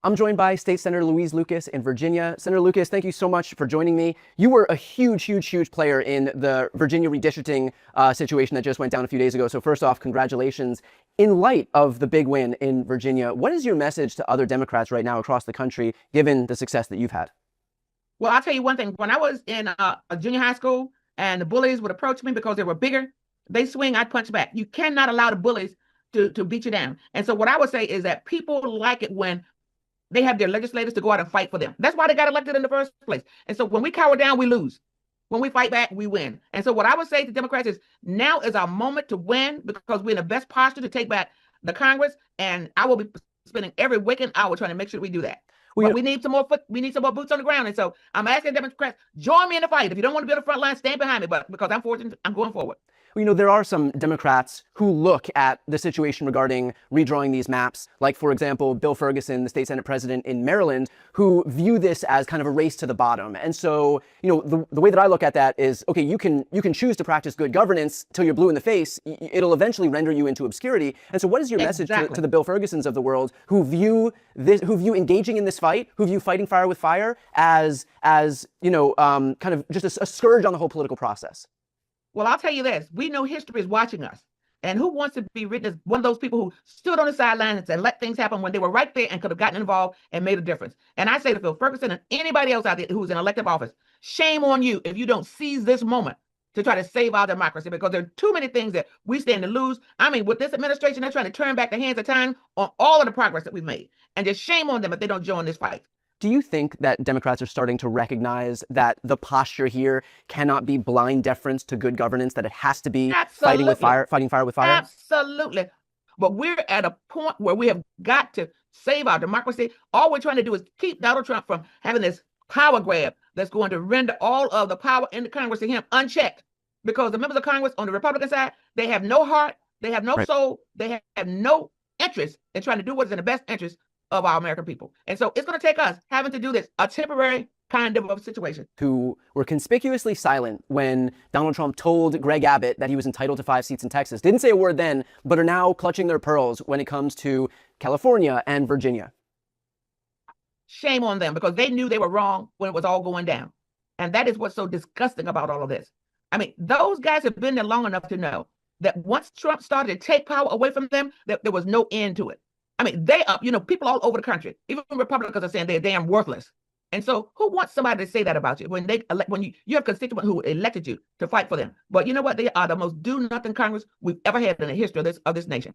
I'm joined by State Senator Louise Lucas in Virginia. Senator Lucas, thank you so much for joining me. You were a huge player in the Virginia redistricting situation that just went down a few days ago. So first off, congratulations. In light of the big win in Virginia, what is your message to other Democrats right now across the country, given the success that you've had? Well, I'll tell you one thing. When I was in a junior high school and the bullies would approach me because they were bigger, they swing, I'd punch back. You cannot allow the bullies to beat you down. And so what I would say is that people like it when they have their legislators to go out and fight for them. That's why they got elected in the first place. And so when we cower down, we lose. When we fight back, we win. And so what I would say to Democrats is now is our moment to win because we're in the best posture to take back the Congress. And I will be spending every waking hour trying to make sure we do that. But we need some more boots on the ground. And so I'm asking Democrats, join me in the fight. If you don't want to be on the front line, stand behind me. But because I'm fortunate, I'm going forward. Well, there are some Democrats who look at the situation regarding redrawing these maps, like, for example, Bill Ferguson, the state Senate president in Maryland, who view this as kind of a race to the bottom. And so, the way that I look at that is, okay, you can choose to practice good governance till you're blue in the face. It'll eventually render you into obscurity. And so what is your message to the Bill Fergusons of the world who view engaging in this fight, who view fighting fire with fire as kind of just a scourge on the whole political process? Well, I'll tell you this. We know history is watching us. And who wants to be written as one of those people who stood on the sidelines and let things happen when they were right there and could have gotten involved and made a difference? And I say to Phil Ferguson and anybody else out there who's in elective office, shame on you if you don't seize this moment to try to save our democracy, because there are too many things that we stand to lose. I mean, with this administration, they're trying to turn back the hands of time on all of the progress that we've made. And just shame on them if they don't join this fight. Do you think that Democrats are starting to recognize that the posture here cannot be blind deference to good governance, that it has to be fighting fire with fire? Absolutely. But we're at a point where we have got to save our democracy. All we're trying to do is keep Donald Trump from having this power grab that's going to render all of the power in the Congress to him unchecked. Because the members of Congress on the Republican side, they have no heart, they have no soul, they have no interest in trying to do what is in the best interest of our American people. And so it's going to take us having to do this, a temporary kind of a situation. Who were conspicuously silent when Donald Trump told Greg Abbott that he was entitled to 5 seats in Texas. Didn't say a word then, but are now clutching their pearls when it comes to California and Virginia. Shame on them, because they knew they were wrong when it was all going down. And that is what's so disgusting about all of this. I mean, those guys have been there long enough to know that once Trump started to take power away from them, that there was no end to it. I mean, people all over the country, even Republicans are saying they're damn worthless. And so who wants somebody to say that about you when you have constituents who elected you to fight for them? But you know what? They are the most do-nothing Congress we've ever had in the history of this nation.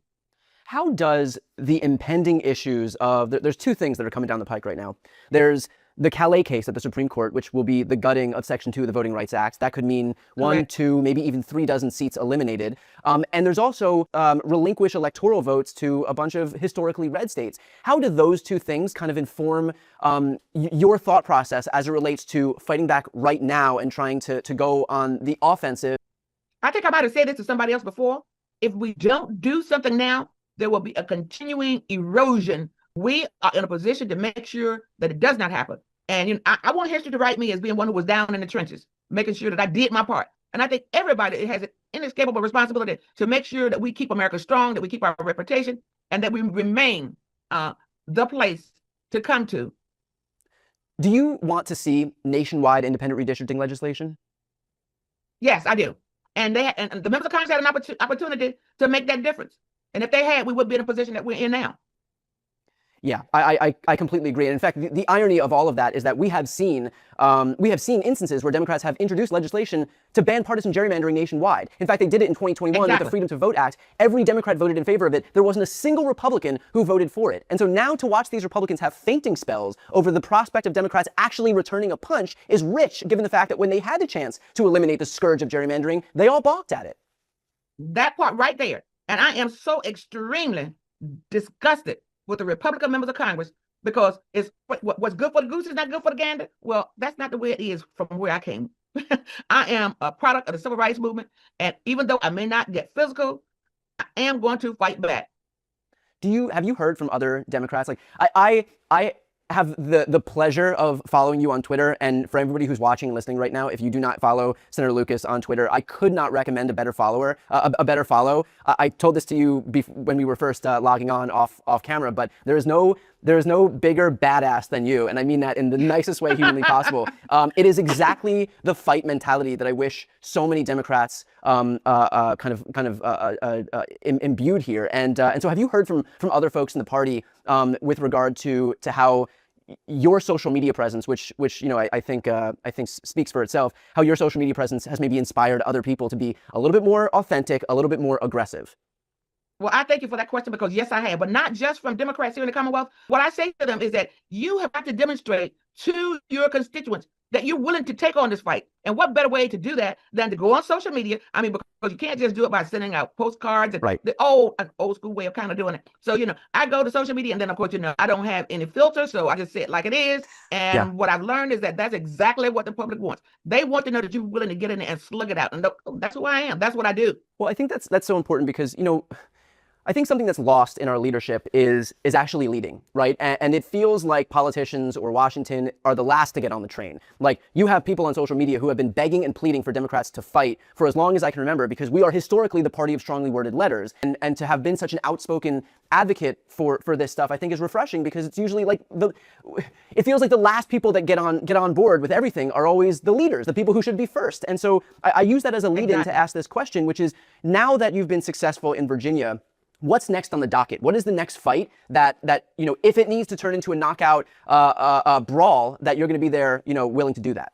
How does the impending issues of, there's two things that are coming down the pike right now. There's the Calais case at the Supreme Court, which will be the gutting of Section 2 of the Voting Rights Act. That could mean 1, 2, maybe even 3 dozen seats eliminated. And there's also relinquish electoral votes to a bunch of historically red states. How do those two things kind of inform your thought process as it relates to fighting back right now and trying to go on the offensive? I think I might have said this to somebody else before. If we don't do something now, there will be a continuing erosion. We are in a position to make sure that it does not happen. And I want history to write me as being one who was down in the trenches, making sure that I did my part. And I think everybody has an inescapable responsibility to make sure that we keep America strong, that we keep our reputation, and that we remain the place to come to. Do you want to see nationwide independent redistricting legislation? Yes, I do. And the members of Congress had an opportunity to make that difference. And if they had, we would be in a position that we're in now. Yeah, I completely agree. And in fact, the irony of all of that is that we have seen instances where Democrats have introduced legislation to ban partisan gerrymandering nationwide. In fact, they did it in 2021 with the Freedom to Vote Act. Every Democrat voted in favor of it. There wasn't a single Republican who voted for it. And so now to watch these Republicans have fainting spells over the prospect of Democrats actually returning a punch is rich, given the fact that when they had the chance to eliminate the scourge of gerrymandering, they all balked at it. That part right there. And I am so extremely disgusted with the Republican members of Congress, because it's what's good for the goose is not good for the gander. Well, that's not the way it is from where I came. I am a product of the civil rights movement, and even though I may not get physical, I am going to fight back. Have you heard from other Democrats? Like I have the pleasure of following you on Twitter. And for everybody who's watching and listening right now, if you do not follow Senator Lucas on Twitter, I could not recommend a better follower, a better follow. I told this to you when we were first logging on off camera, but there is no There is no bigger badass than you, and I mean that in the nicest way humanly possible. It is exactly the fight mentality that I wish so many Democrats imbued here. And so, have you heard from other folks in the party with regard to how your social media presence, which I think speaks for itself, how your social media presence has maybe inspired other people to be a little bit more authentic, a little bit more aggressive? Well, I thank you for that question because yes, I have, but not just from Democrats here in the Commonwealth. What I say to them is that you have to demonstrate to your constituents that you're willing to take on this fight. And what better way to do that than to go on social media? I mean, because you can't just do it by sending out postcards and Right. the old school way of kind of doing it. So, I go to social media and then, of course, I don't have any filter. So I just say it like it is. And what I've learned is that that's exactly what the public wants. They want to know that you're willing to get in there and slug it out. And that's who I am. That's what I do. Well, I think that's so important because, I think something that's lost in our leadership is actually leading, right? And it feels like politicians or Washington are the last to get on the train. Like, you have people on social media who have been begging and pleading for Democrats to fight for as long as I can remember, because we are historically the party of strongly worded letters. And to have been such an outspoken advocate for this stuff, I think is refreshing, because it's usually like it feels like the last people that get on board with everything are always the leaders, the people who should be first. And so I use that as a lead-in to ask this question, which is, now that you've been successful in Virginia, what's next on the docket? What is the next fight that if it needs to turn into a knockout brawl, that you're going to be there, willing to do that?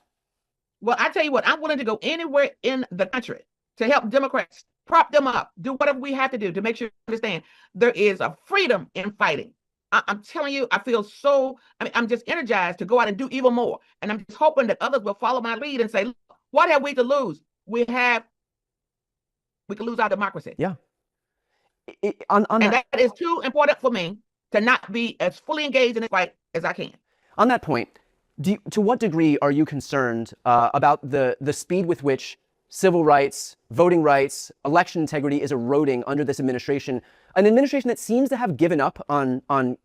Well, I tell you what, I'm willing to go anywhere in the country to help Democrats, prop them up, do whatever we have to do to make sure you understand there is a freedom in fighting. I'm telling you, I feel I'm just energized to go out and do even more. And I'm just hoping that others will follow my lead and say, look, what have we to lose? We could lose our democracy. Yeah. And that is too important for me to not be as fully engaged in this fight as I can. On that point, to what degree are you concerned about the speed with which civil rights, voting rights, election integrity is eroding under this administration? An administration that seems to have given up on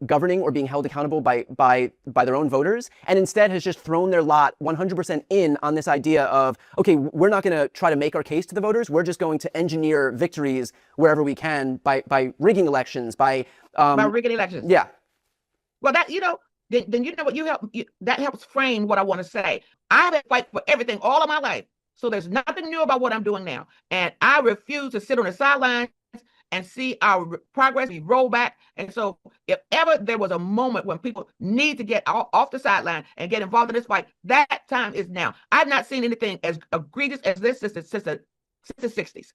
governing or being held accountable by their own voters, and instead has just thrown their lot 100% in on this idea of, okay, we're not going to try to make our case to the voters. We're just going to engineer victories wherever we can by rigging elections, by rigging elections. Yeah. Well, that then what that helps frame what I want to say. I've been fighting for everything all of my life, so there's nothing new about what I'm doing now, and I refuse to sit on the sidelines and see our progress be rolled back. And so if ever there was a moment when people need to get off the sideline and get involved in this fight, that time is now. I've not seen anything as egregious as this since the 60s.